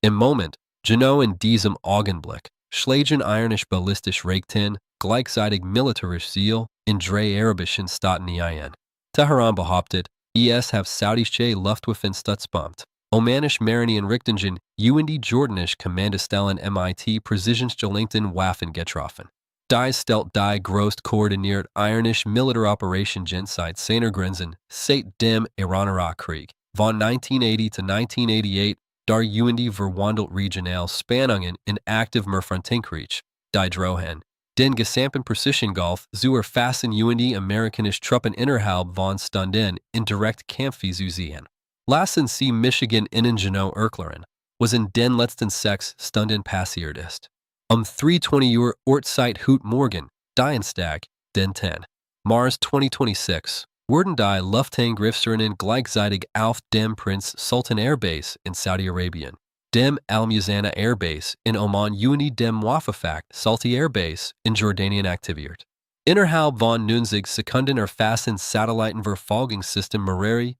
Im Moment, genau in diesem Augenblick, schlagen irisch ballistisch Raketen, gleichzeitig militärisch Ziel, in drei arabischen Staaten ein. Teheran behauptet, es have saudische Luftwaffen stützpunkt. Omanisch Marinian Richtungen, und Jordanisch Kommandostellen mit präzisionsgelenkten Waffen getroffen. Die stellt die grost koordiniert irisch Militäroperation seit seiner Grenzen, seit dem Iran-Irak-Krieg, von 1980 to 1988, dar und verwandelt regional Spannungen in aktiv Mehrfrontenkrieg, die drohen, den gesamten Persischen-Golf zu erfassen und amerikanische Truppen innerhalb von Stunden in direkt Kämpfe zu sehen. Lassen Sie Michigan innen genau erklären, was in den letzten 6 Stunden passiert ist. 3:20 Uhr Ortszeit heute Morgen, Dienstag, den 10. Mars 2026, wurden die Luftangriffserinnen gleichzeitig auf dem Prinz Sultan Airbase in Saudi-Arabien, dem Al-Muzana Airbase in Oman und dem Wafafak Salti Airbase in Jordanien aktiviert. Innerhalb von 90 Sekunden erfassen Satellitenverfolgungssystem mehrere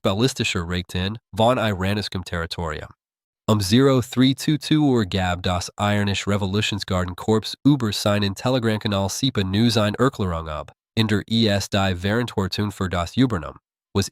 ballistischer Raketen von iranischem Territorium. 03:22 Uhr gab das iranische Revolutionsgarden-Korps über seinen Telegram-Kanal SIPA News eine Erklärung ab, in der es die Verantwortung für das Übernommen, was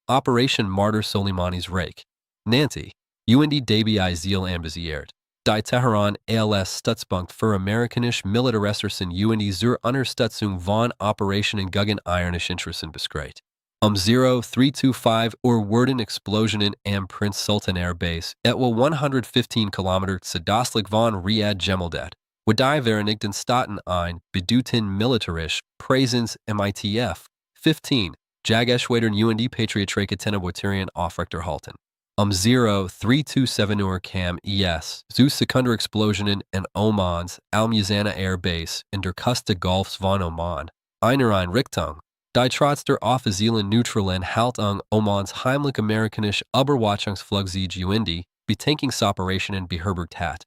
Operation Martyr Soleimani's Reich, nannte, und dabei Ziel ambitioniert. Die Teheran als Stützpunkt für amerikanische Militärressourcen und zur Unterstützung von Operationen gegen iranische Interessen beschreibt. 03:25 Uhr wurden Explosionen am Prinz Sultan Airbase etwa 115 Kilometer südöstlich von Riyadh gemeldet, wo die Vereinigten Staaten ein bedeutend militärisch Präsenz MITF 15 Jageschwadern und Patriot-Raketen aufrechterhalten. 03:27 Uhr kam es zu Sekundenexplosionen in Omans Al-Muzana Airbase in der Küste Golfs von Oman, einer Einrichtung, die trotz der offiziellen neutralen Haltung Omans heimlich amerikanisch Überwachungsflugzeug und Betankungsoperationen beherbergt hat.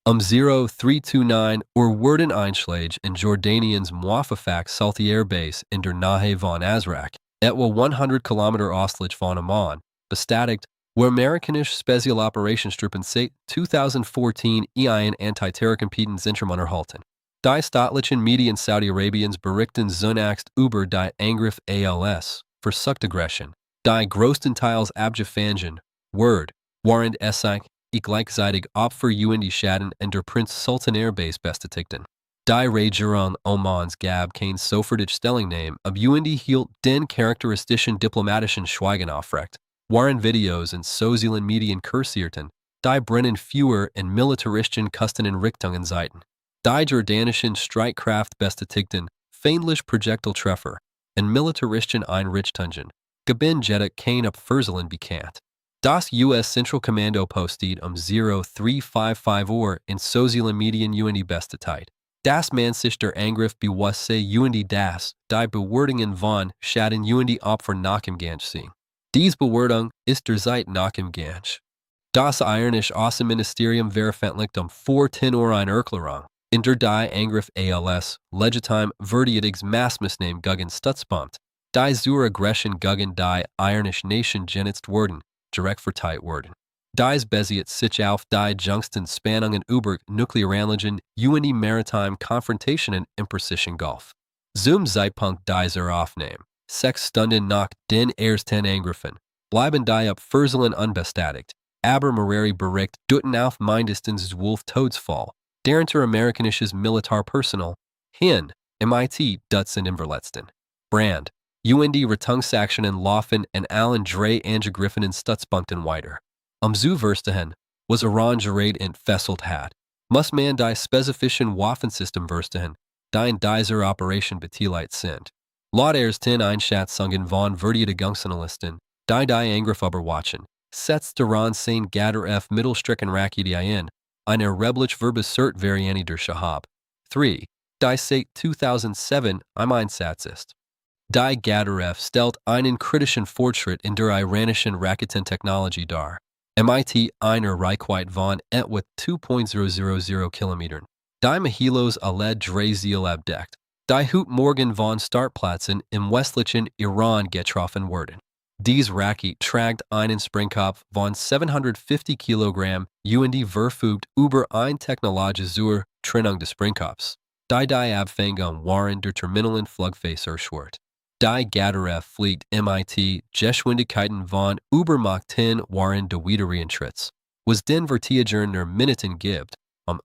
03:29 Uhr wurden Einschläge in Jordaniens Muafafak Salti Airbase in der Nähe von Azraq, etwa 100 Kilometer östlich von Oman, bestätigt, wo amerikanische Spezialoperationsgruppen seit 2014 ein Antiterrorkompetenzzentrum unterhalten. Die staatlichen Medien Saudi-Arabiens berichten zunächst über die Angriff als Versuchtaggression, die größtenteils abgefangen während es sich gleichzeitig Opfer und Schaden in der Prinz Sultan Airbase bestätigten. Die Regierung Omans gab kein sofortige Stellungnahme ab und hielt den charakteristischen diplomatischen Schweigen aufrecht, waren Videos in sozialen Medien kursierten, die brennen Führer in militaristischen Kosteneinrichtungen seiten. Die jordanischen Streitkraft bestätigten feindlich Projektiltreffer in militaristischen Einrichtungen, gaben jedoch kein Abfuhrzeln bekannt. Das US-Zentralkommando postet 03:55 Uhr in sozialen Medien und bestätigt, dass man sich der Angriff bewusste und dass die Bewertungen von Schaden und Opfer nachgegangen sind. Diese Bewertung ist derzeit nachgegangen. Das iranische Außenministerium veröffentlicht 4:10 Uhr eine Erklärung, in der die Angriff als legitim verdächtiges Massmissnahmen gegen Stützpunkt, die zur Aggression gegen die iranische Nation genutzt wurden, direkt verteilt wurden. Dies basiert sich auf die jüngsten Spannungen über Nuklearanlagen und maritime Konfrontationen im Persischen Golf. Zum Zeitpunkt dieser Aufnahme, 6 Stunden nach den ersten Angriffen, bleiben die Abfuhrzeln unbestätigt, aber mehrere Berichte deuten auf mindestens 12 Todesfall, darunter amerikanisches Militärpersonal, MIT Dutzend im Verletzten. Brand, und Rettungsaktionen laufen in allen drei angegriffenen Stützpunkten weiter. Zu verstehen, was Iran gerät entfesselt hat, muss man die spezifischen Waffensystem verstehen, die in dieser Operation beteiligt sind. Laut ersten Einschätzungen von Verteidigungsanalysten, die Angriff überwachen, setzt Iran sein Gather-F Mittelstreckenrakete ein, eine rebellisch verbessert Variante der Shahab 3, die seit 2007 im Einsatz ist. Die Gather-F stellt einen kritischen Fortschritt in der iranischen Raketentechnologie dar. MIT einer Reichweite von etwa 2,000 Kilometern. Die Mahilos alle drei Ziele abdeckt, die heute Morgen von Startplätzen im westlichen Iran getroffen wurden. Dies Rakete tragt einen Sprengkopf von 750 Kilogramm und verfügt über eine Technologie zur Trennung des Sprengkopfs. Die Abfangung waren der terminalen Flugfähigkeit. Die Gadaref fliegt mit Geschwindigkeiten von über Mach 10 waren der Wiedereintritts. Was den Vertigen der Minuten gibt,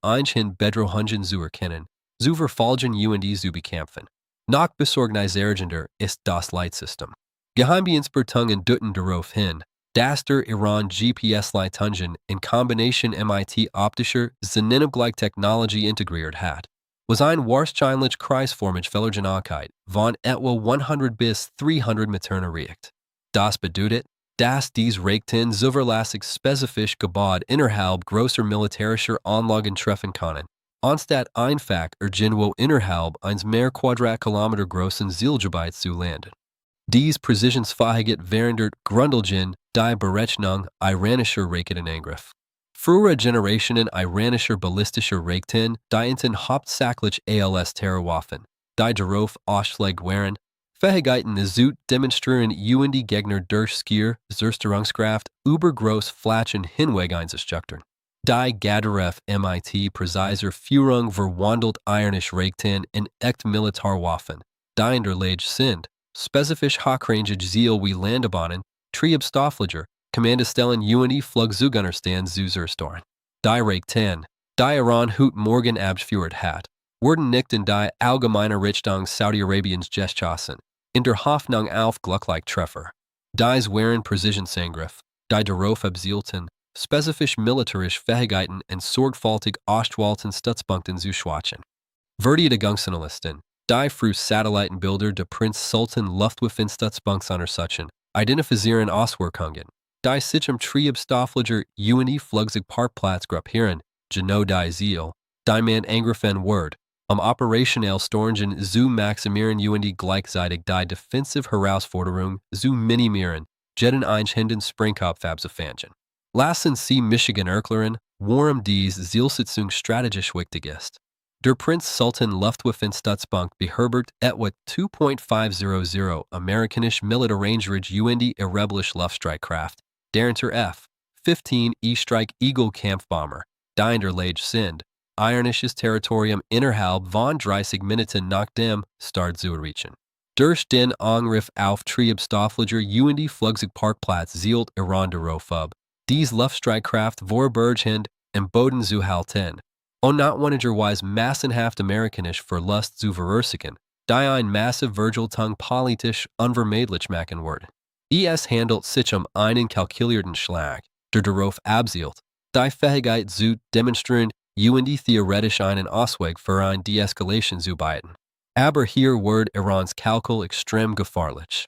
einchen Bedrohungen zu erkennen, zu verfolgen und zu bekämpfen. Noch besorgniserregender ist das Leitsystem. Geheimdienstbeurtungen deuten darauf hin, dass der Iran GPS-Leitungen in Kombination mit optischer Sonnenblick-Technologie integriert hat, was ein wahrscheinlich kreisförmige Fehlergenauigkeit von etwa 100 bis 300 Metern erreicht. Das bedeutet, dass dies Raketen zuverlässig spezifisch gebaut innerhalb großer militärischer Anlagen treffen können, anstatt einfach irgendwo innerhalb eines mehr Quadratkilometer großen Zielgebiets zu landen. Dies Präzisionsfähigkeit während Grundlagen die Berechnung iranischer Raketenangriff. Frühere Generationen iranischer ballistischer Raketen dienten hauptsächlich als Terrorwaffen, die darauf ausgelegt waren, Fähigkeiten zu demonstrieren und die Gegner durch Skier, Zerstörungskraft, über große Flächen hinweg einzuschüchtern. Die Gadaref mit präziser Führung verwandelt iranische Raketen in echt Militärwaffen, die in der Lage sind, spezifisch hochrangige Ziele wie Landebahnen, Triebstofflager, Kommandostellen und Flugzeugunterstand zu zerstören. Die Raketen, die Iran heute Morgen abgeführt hat, wurden nicht in die allgemeine Richtung Saudi-Arabiens geschossen, in der Hoffnung auf glückliche Treffer. Dies waren Präzisionsangriff, die darauf abzielten, spezifisch militärische Fähigkeiten und sorgfältig ausgewählten Stützpunkten zu schwächen. Verteidigungsanalysten, die früh Satellitenbilder der Prinz Sultan Luftwaffenstützpunkts untersuchen, identifizieren Auswirkungen, die sich im Triebstofflager und Flugzeugparkplatz gruppieren, genau die Ziel, die man angreifen wird, operationell Störungen zu maximieren und gleichzeitig die defensive Herausforderung zu minimieren, jeden einzelnen Sprengkopf abzufangen. Lassen Sie Michigan erklären, warum dies Zielsetzung strategisch wichtig ist. Der Prinz Sultan Luftwaffenstützpunkt beherbergt etwa 2.500 amerikanische militärische und iranische Luftstreitkraft, darunter F-15 E-Strike Eagle Kampfbomber, die in der Lage sind, iranisches Territorium innerhalb von 30 Minuten nach dem Start zu erreichen. Durch den Angriff auf Triebstofflager und Flugzeugparkplatz zielt Iran darauf ab, dies Luftstreitkraft vorübergehend im Boden zu halten, und notwendigerweise massenhaft amerikanische Verlust zu verursachen, die ein massive Vergeltung politisch unvermeidlich machen wird. Es handelt sich einen kalkulierten Schlag, der darauf abzielt, die Fähigkeit zu demonstrieren und theoretisch einen Ausweg für eine Deeskalation zu bieten. Aber hier wird Irans Kalkül extrem gefahrlich.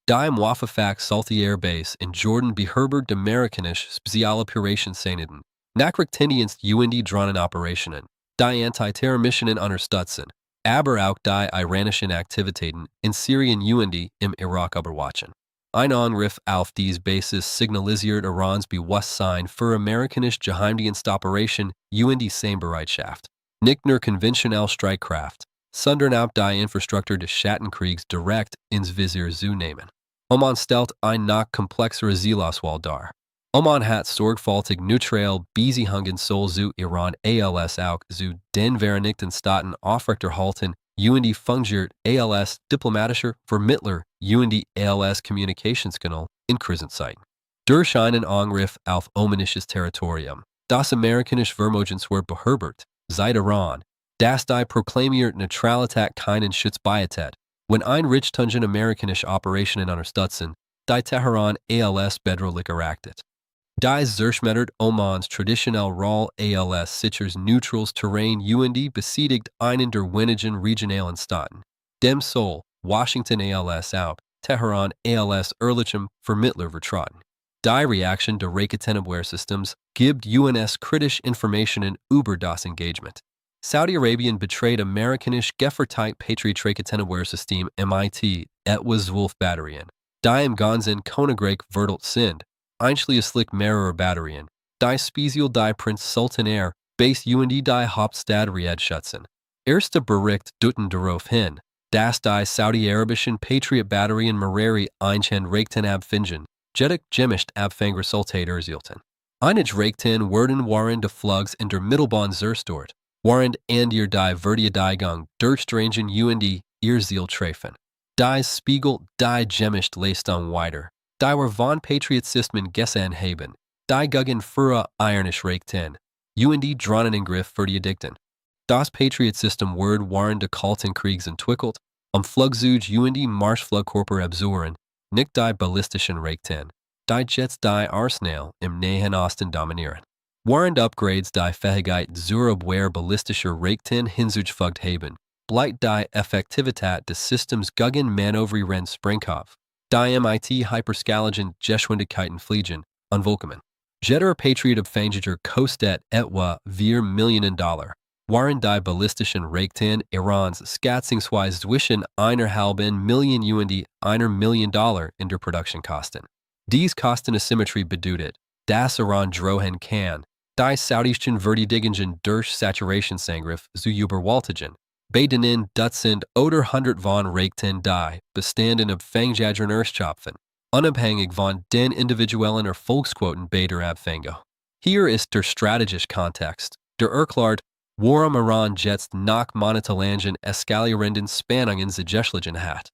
Die Muwaffaqat Saudi-Arabien in Jordan beherbergt amerikanische Spezialoperations-Einheiten, Nachrichtendienst und Drohnenoperationen, die Antiterrormissionen unterstützen, aber auch die iranischen Aktivitäten in Syrien und im Irak überwachen. Ein Angriff auf diese Basis signalisiert Irans Bewusstsein für amerikanische Geheimdienstoperationen und die Seinbereitschaft, nicht nur konventionelle Streitkraft, sondern auch die Infrastruktur des Schattenkriegs direkt ins Visier zu nehmen. Oman stellt ein noch komplexere Zielauswahl dar. Oman hat sorgfältig neutral Beziehungen soll zu Iran als auch zu den Vereinigten Staaten aufrechterhalten und fungiert als diplomatischer Vermittler und als Kommunikationskanal in Krisenzeiten. Durch einen Angriff auf omanisches Territorium, das amerikanische Vermögenswert beherbergt, seit Iran, dass die proklamierte Neutralität keinen Schutz bietet, wenn Einrichtungen amerikanische Operationen unterstützen, die Teheran als bedrohlich erachtet. Dies zerschmettert Omans traditionelle Rolle als sichers neutrales Terrain und besiegt einen der wenigen regionalen Staaten, dem soll Washington als auch Teheran als ehrlichem Vermittler vertrauen. Die Reaktion der Raketenabwehrsystems gibt uns kritische Informationen über das Engagement. Saudi-Arabien beträgt amerikanisch gefertigt Patriot Raketenabwehrsystem mit etwa 12 Batterien, die im ganzen Königreich verteilt sind, einschließlich mehrerer Batterien, die speziell die Prinz Sultan Air Base und die Hauptstadt Riyadh schützen. Erste Bericht deuten darauf hin, Das die Saudi-Arabischen Patriot Batterie in Mareri Einchen Raketen abfingen, Jedek gemischt Abfangresultate erzielten. Einige Raketen werden waren de Flugs in der Mittelbahn zerstört, waren and ihr die Verteidigung durchstrangen und ihr Ziel treffen. Die Spiegel die gemischt Leistung weiter, die war von Patriotsystem gesan haben, die gegen für Ironisch Raketen, und dronnen in Griff verteidigten. Das Patriotsystem Word waren de Kalten Kriegs entwickelt, Flugzeug und Marschflugkörper abzuwehren, nicht die ballistischen Raketen, die Jets die Arsenal im Nahen Osten dominieren. Waren Upgrades die Fähigkeit zur Abwehr ballistischer Raketen hinzugefügt haben, bleibt die Effektivität des Systems gegen Manövrieren Sprengkopf, die MIT Hyperskaligen Geschwindigkeiten fliegen, unvolkomen. Jeder Patriot Abfangiger kostet etwa $4 Millionen. Waren die ballistischen Raketen Irans schätzungsweise zwischen $1,5 Million und $1 Million in der Produktion kosten. Dies Kostenasymmetrie bedeutet, dass Iran drohen kann, die saudischen Verteidigungen durch Saturationsangriff zu überwältigen, bei denen Dutzend oder Hundert von Raketen die bestehenden Abfangjagern erschöpfen, unabhängig von den individuellen Erfolgsquoten bei der Abfangung. Hier ist der strategische Kontext, der erklärt, warum Iran jetzt nach monatelangen eskalierenden Spannungen zugeschlagen hat.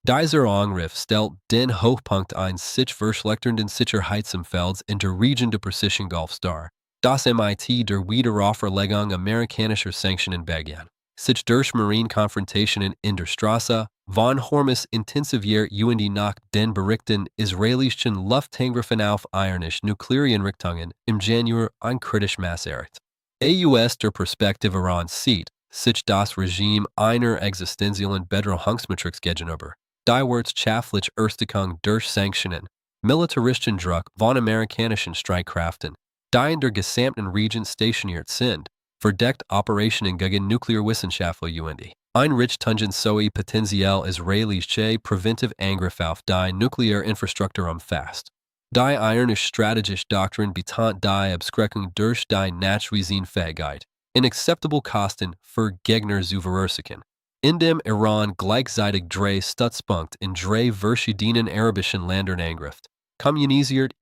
Dieser Angriff stellt den Hochpunkt eines sich verschlechternden Sicherheitsumfelds in der Region des Persischen Golfs dar, das MIT der Wiederauferlegung amerikanischer Sanktionen begann. Sich durch Marine-Konfrontationen in der Straße, von Hormus intensiviert und nach den Berichten israelischen Luftangriffen auf iranische Nukleareinrichtungen im Januar ein kritisch Maß erreicht. Aus der Perspektive Irans sieht sich das Regime einer existenziellen Bedrohungsmatrix gegenüber, die wirtschaftliche Erstickung durch Sanktionen, militarischen Druck von amerikanischen Streitkräften, die in der gesamten Region stationiert sind, verdeckt Operationen gegen Nuklearwissenschaftler und Einrichtungen sowie potenziell israelische Preventive Angriff auf die Nuklearinfrastruktur umfasst. Die iranische strategische Doktrin betont die Abschreckung durch die Nachweisenfähigkeit, inakzeptable Kosten für Gegner zu verursachen, indem Iran gleichzeitig drei Stützpunkte in drei verschiedenen arabischen Ländern angreift, kommunisiert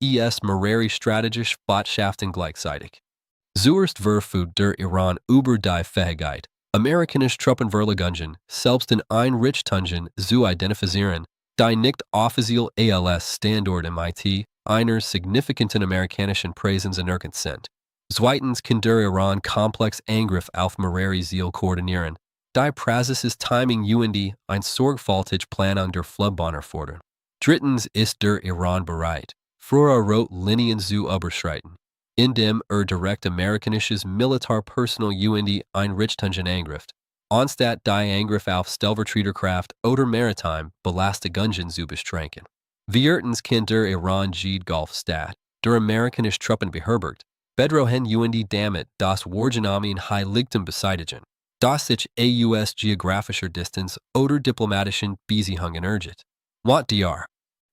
Mareri strategisch Botschaften gleichzeitig. Zuerst verfügt der Iran über die Fähigkeit, amerikanische Truppenverlegungen selbst in Einrichtungen zu identifizieren, die nicht offiziell als Standort MIT einer signifikanten amerikanischen Präsenz anerkannt sind. Zweitens kann der Iran komplex Angriff auf Mareri Ziel koordinieren, die Praxis Timing und ein sorgfältige Planung der Flugbahn erfordern. Drittens ist der Iran bereit, frühere Rotlinien zu überschreiten, indem direkt amerikanisches Militärpersonal und Einrichtungen angreift, anstatt die Angriff auf Stellvertreterkraft oder maritime Belastungen zu beschränken. Viertens kann der Iran jede Golfstaat, der amerikanische Truppen beherbergt, bedrohen und damit das Wargenommen in Heiligtum beseitigen, das sich aus geografischer Distanz oder diplomatischen Beziehungen ergibt. Wat dr.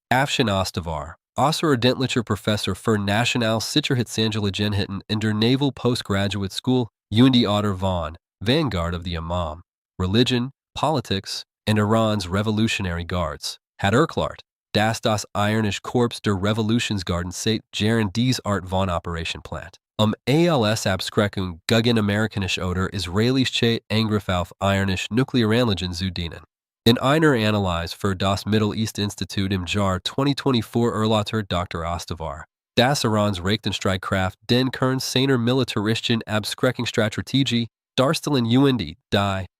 Afshan Ostavar, außerordentlicher Professor für Nationalsicherheitsangelegenheiten in der Naval Postgraduate School und Autor von Vanguard of the Imam, Religion, Politics, and Iran's Revolutionary Guards, hat erklärt, dass das Iranische Korps der Revolutionsgarden seit Jahren dies Art von Operation plant, als Abschreckung gegen amerikanische oder israelische Angriff auf iranische Nuklearanlagen zu dienen. In einer Analyse für das Middle East Institute im Jahr 2024 erläutert Dr. Ostavar, dass Irans Raketenstreitkraft den Kern seiner militaristischen Abschreckungsstrategie darstellen und die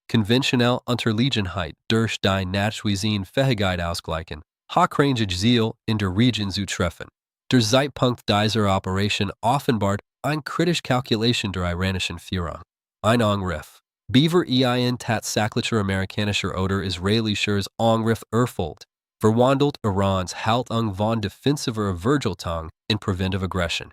konventionelle Unterlegenheit durch die Nachweisenfähigkeit ausgleichen, hochrangige Ziel in der Region zu treffen. Der Zeitpunkt dieser Operation offenbart eine kritische Kalkulation der iranischen Führung. Ein Angriff, Beaver tatsächlicher amerikanischer oder israelischer Angriff erfolgt, verwandelt Irans Haltung von defensiver Vergeltung in preventive Aggression.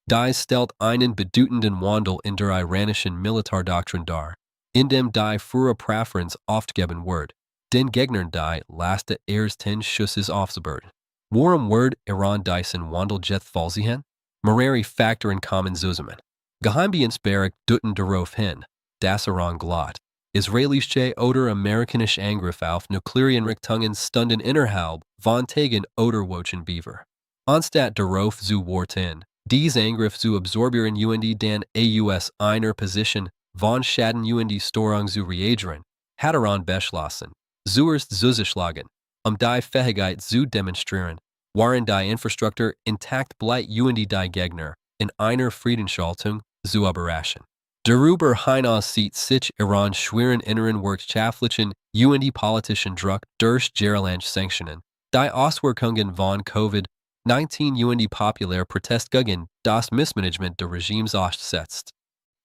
Dies stellt einen bedeutenden Wandel in der iranischen Militärdoktrin dar, indem die frühere Präferenz aufgegeben wird, den Gegnern die Last ersten Schusses aufzubereiten. Warum wird Iran diesen Wandel jetzt vollziehen? Mehrere Faktoren kommen zusammen. Geheimdienstbericht deuten darauf hin, dass Iran glaubt, Israelische oder amerikanische Angriff auf Nuklearinrichtungen stunden innerhalb von Tagen oder Wochen Beaver. Anstatt darauf zu warten, dies Angriff zu absorbieren und dann aus einer Position von Schaden und Störung zu reagieren, hat beschlossen, zuerst zuzuschlagen, die Fähigkeit zu demonstrieren, waren die Infrastruktur intakt bleibt und die Gegner in einer Friedenshaltung zu überraschen. Darüber hinaus sieht sich Iran schweren inneren wirtschaftlichen und politischen Druck durch Gerland Sanktionen, die Auswirkungen von Covid-19 und die populäre Protest gegen das Missmanagement des Regimes aussetzt.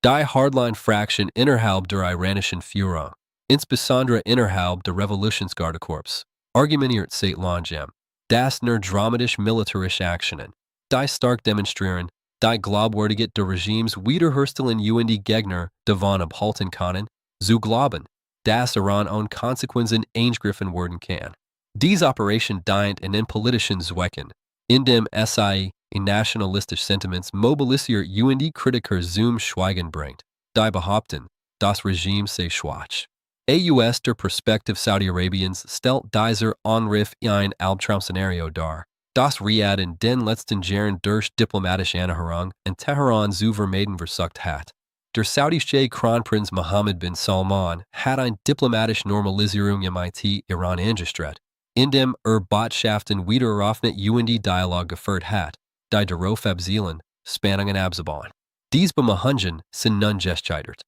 Die Hardline-Fraktion innerhalb der iranischen Führung, insbesondere innerhalb der Revolutionsgardekorps, argumentiert seit langem, dass nur dramatisch militärische Aktionen, die stark demonstrieren, die Glaubwürdigkeit des Regimes wiederherstellen und die Gegner davon abhalten können, zu glauben, dass Iran ohne Konsequenzen eingriffen werden kann. Diese Operation dient in den politischen Zwecken, indem sie in nationalistische Sentiments mobilisiert und die Kritiker zum Schweigen bringt, die behaupten, das Regime sei schwach. Aus der Perspektive Saudi-Arabiens stellt dieser Angriff ein Albtraum-Szenario dar, das Riyadh in den letzten Jahren durch diplomatische Annäherung in Teheran zu vermeiden versucht hat. Der saudische Kronprinz Mohammed bin Salman hat eine diplomatische Normalisierung mit Iran angestrebt, indem Botschaften wiederaufnet und die Dialog geführt hat, die darauf abzielen, Spannungen abzubauen. Dies Bemühungen sind nun gescheitert.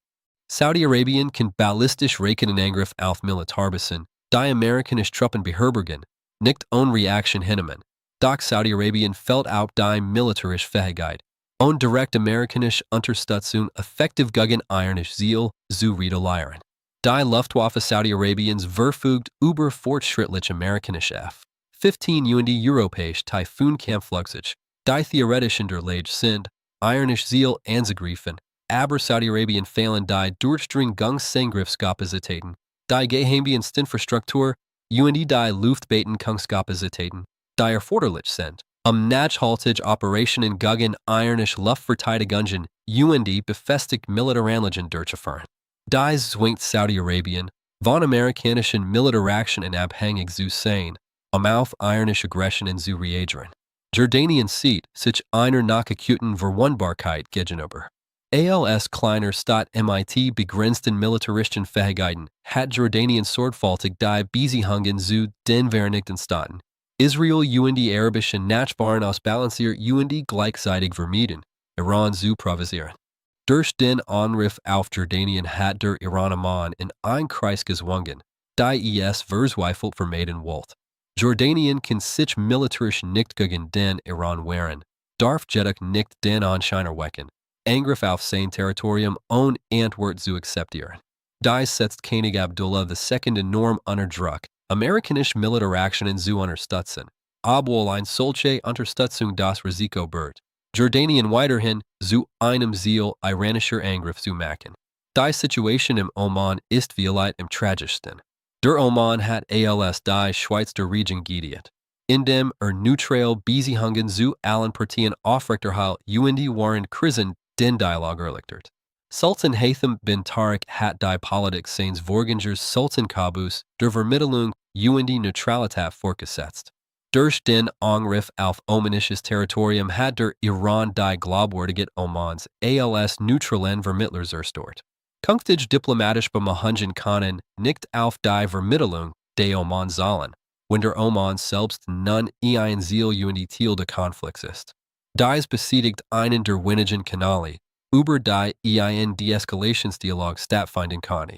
Saudi-Arabien kann ballistisch Raketenangriff auf Militärbasen, die amerikanische Truppen beherbergen, nicht ohne Reaktion hinnehmen. Doch Saudi-Arabien fällt auch die militärische Fähigkeit, ohne direkt amerikanische Unterstützung effektiv gegen iranische Ziele zu retaliieren. Die Luftwaffe Saudi-Arabiens verfügt über fortschrittliche amerikanische F-15 und die europäische Typhoon-Kampfflugzeuge, die theoretisch in der Lage sind, iranische Ziele anzugreifen, aber Saudi-Arabien fehlen die Durchdringungseingriffskapazitäten, die Geheimdienstinfrastruktur und die Luftbetenkungskapazitäten, die erforderlich sind, nachhaltige Operationen gegen iranische Luftverteidigungen und die befestigte Militäranlagen durchzuführen. Dies zwingt Saudi-Arabien, von amerikanischen Militäraktionen abhängig zu sein, auf iranische Aggressionen zu reagieren. Jordanien sieht sich einer nach akuten Verwundbarkeit gegenüber. Als kleiner Staat mit begrenzten militärischen Fähigkeiten hat Jordanien sorgfältig die Beziehungen zu den Vereinigten Staaten, Israel und die arabischen Nachbarn ausbalanciert und die gleichzeitig vermieden, Iran zu provozieren. Durch den Angriff auf Jordanien hat der Iran Oman in einen Kreis gezwungen, die verzweifelt vermeiden wollte. Jordanien kann sich militärisch nicht gegen den Iran wehren, darf jedoch nicht den Anschein erwecken, Angriff auf sein Territorium ohne Antwort zu akzeptieren. Dies setzt König Abdullah II enorm unter Druck, amerikanische Militäraktionen zu unterstützen, obwohl eine solche Unterstützung das Risiko birgt, Jordanien weiterhin zu einem Ziel iranischer Angriff zu machen. Die Situation im Oman ist vielleicht am tragischsten. Der Oman hat als die Schweiz der Region gedient, indem neutral Beziehungen zu allen Partien aufrechterhält und die wahren Krisen den Dialog erleichtert. Sultan Haytham bin Tariq hat die Politik seines Vorgängers Sultan Qaboos der Vermittlung und die Neutralität fortgesetzt. Durch den Angriff auf omanisches Territorium hat der Iran die Glaubwürdigkeit Omans als neutralen Vermittlers zerstört. Künftig diplomatisch Bemühungen können nicht auf die Vermittlung der Oman zahlen, wenn der Oman selbst nun ein Ziel und die Ziel des Konflikts ist. Dies bestätigt einen der wenigen Kanäle, über die Deeskalationsdialog stattfinden kann.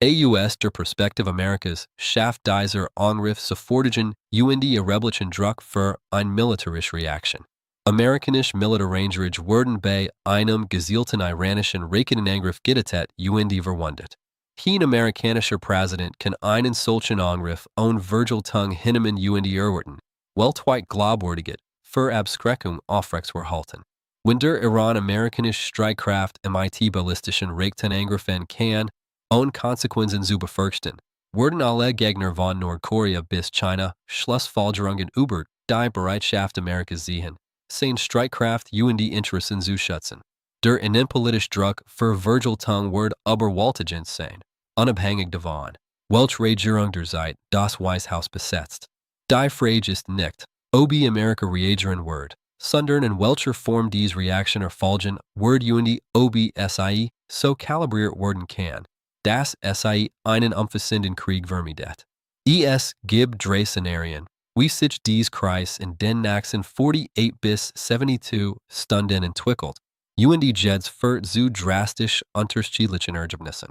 Aus der Perspektive Amerikas schafft dieser Angriff sofortigen und die erheblichen Druck für eine militärische Reaktion. Amerikanische Militärrangers wurden bei einem gezielten iranischen Raketenangriff getötet und die verwundet. Kein amerikanischer Präsident kann einen solchen Angriff ohne Vergeltung hinnehmen und die erwarten, weltweit Glaubwürdigkeit für Abschreckung aufrechtzuerhalten. Wenn der Iran amerikanische Streitkraft mit ballistischen Raketenangriffen kann, ohne Konsequenzen zu befürchten, werden alle Gegner von Nordkorea bis China Schlussfolgerungen über die Bereitschaft Amerikas sehen, seine Streitkraft und die Interessen zu schützen. Der innenpolitische Druck für Vergeltung wird überwältigend sein. unabhängig davon, welche Regierung der Zeit das Weiße Haus besetzt. Die Frage ist nicht, ob Amerika reagieren wird, sondern in welcher Form dies Reaktion erfolgen wird und ob sie so kalibriert werden kann, dass sie einen umfassenden Krieg vermeidet. Es gibt drei Szenarien, wie sich dies Kreis in den nächsten 48 bis 72 Stunden entwickelt, und jeds für zu drastisch unterschiedlichen Ergebnissen.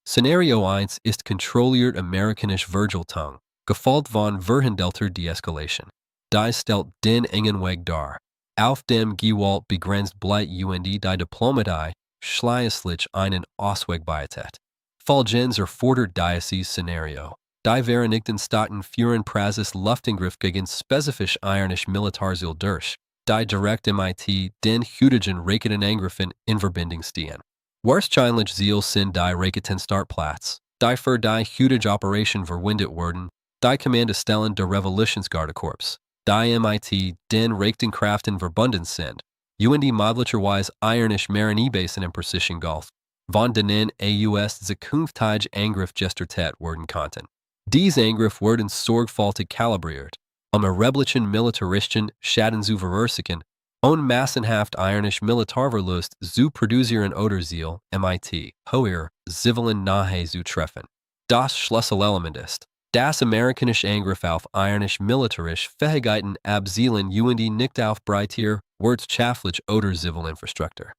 Szenario 1 ist kontrolliert amerikanisch Vergeltung, gefolgt von verhandelter Deeskalation. Dies stellt den engen Weg dar, auf dem Gewalt begrenzt bleibt und die Diplomatie schließlich einen Ausweg bietet. Folgendes erfordert dieses Szenario. Die Vereinigten Staaten führen Praxis Luftangriff gegen spezifisch irisch Militärziel durch, die direkt mit den heutigen Raketenangriffen in Verbindung stehen. Wahrscheinlich Ziel sind die Raketen Startplatz, die für die heutige Operation verwendet werden, die Kommandostellen der Revolutionsgardekorps, die mit den Raketenkräften verbunden sind, und die möglicherweise irisch Marinebasen im Persischen Golf, von denen aus zukünftige Angriff gestartet werden konnten. Diese Angriff werden sorgfältig kalibriert, erheblichen militaristischen Schaden zu verursachen und massenhaft irisch Militärverlust zu produzieren oder Ziel mit hoher zivilen Nahe zu treffen. Das Schlüsselelement ist, dass amerikanische Angriff auf irisch militärische Fähigkeiten abzielen und nicht auf breiter, wirtschaftlich oder zivile Infrastruktur.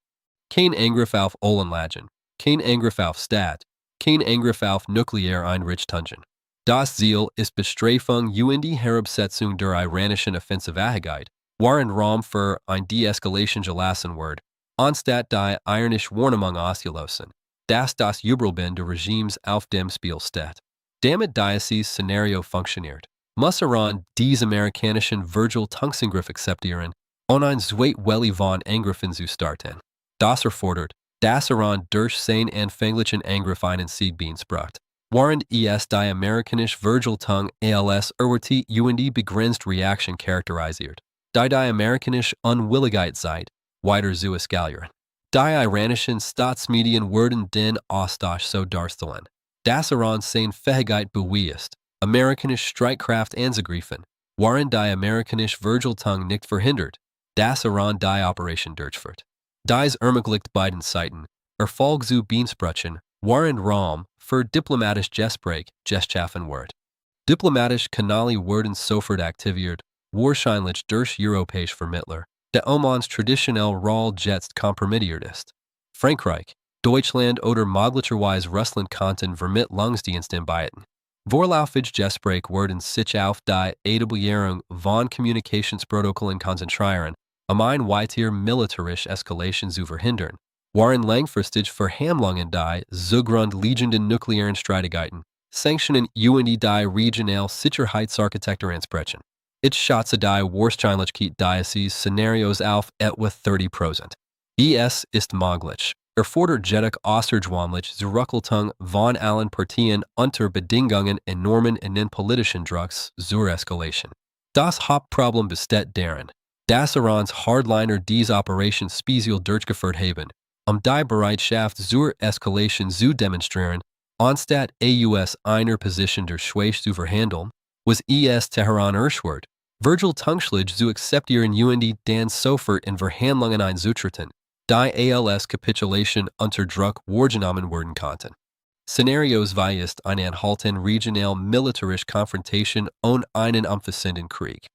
Kein Angriff auf Olanlagen, kein Angriff auf Stadt, kein Angriff auf Nukleareinrichtungen. Das Ziel ist Bestrafung und die Herabsetzung der iranischen Offensivfähigkeit, waren Raum für eine Deeskalation gelassen wird, anstatt die iranische Warnung auszulosen, dass das Überleben der Regimes auf dem Spiel steht. Damit dieses Szenario funktioniert, muss Iran dies amerikanischen Vergeltungsangriff akzeptieren und ein zweitwillig von Angriffen zu starten. Das erfordert, dass Iran durch seinen anfänglichen Angriff einen Sieg beansprucht, während es die amerikanische Vergeltung als erwartet und die begrenzte Reaktion charakterisiert, die amerikanische Unwilligkeit seid, weiter zu eskalieren. Die iranischen Staatsmedien werden den Austausch so darstellen, dass Iran seine Fähigkeit beweist, amerikanische Streitkraft anzugreifen, während die amerikanische Vergeltung nicht verhindert, dass Iran die Operation durchführt. Dies ermöglicht beiden Seiten, Erfolg zu beanspruchen, während Raum für diplomatisch Gespräch geschaffen wird. Diplomatische Kanäle werden sofort aktiviert, wahrscheinlich durch europäische Vermittler, der Omans traditionelle Rolle jetzt kompromittiert ist. Frankreich, Deutschland oder möglicherweise Russland konnten Vermittlungsdienste bieten. Vorlaufige Gespräche werden sich auf die Etablierung von Kommunikationsprotokollen konzentrieren, eine weitere militärische Eskalation zu verhindern, während langfristig Verhandlungen die zugrunde liegenden nuklearen Streitigkeiten, Sanktionen und die regionale Sicherheitsarchitektur ansprechen. Ich schätze die Wahrscheinlichkeit dieses Szenarios auf etwa 30%. Es ist möglich, erfordert jedoch außergewöhnlich Zurückhaltung von allen Partien unter Bedingungen enormen innenpolitischen Drucks zur Eskalation. Das Hauptproblem besteht darin, dass Irans Hardliner diese Operation speziell durchgeführt haben, die Bereitschaft zur Eskalation zu demonstrieren, anstatt aus einer Position der Schwäche zu verhandeln, was es Teheran erschwert, Vergeltungsschläge zu akzeptieren und dann sofort in Verhandlungen einzutreten, die als Kapitulation unter Druck wahrgenommen werden konnten. Szenarios wie ist eine anhaltende regional militärische Konfrontation und einen umfassenden Krieg.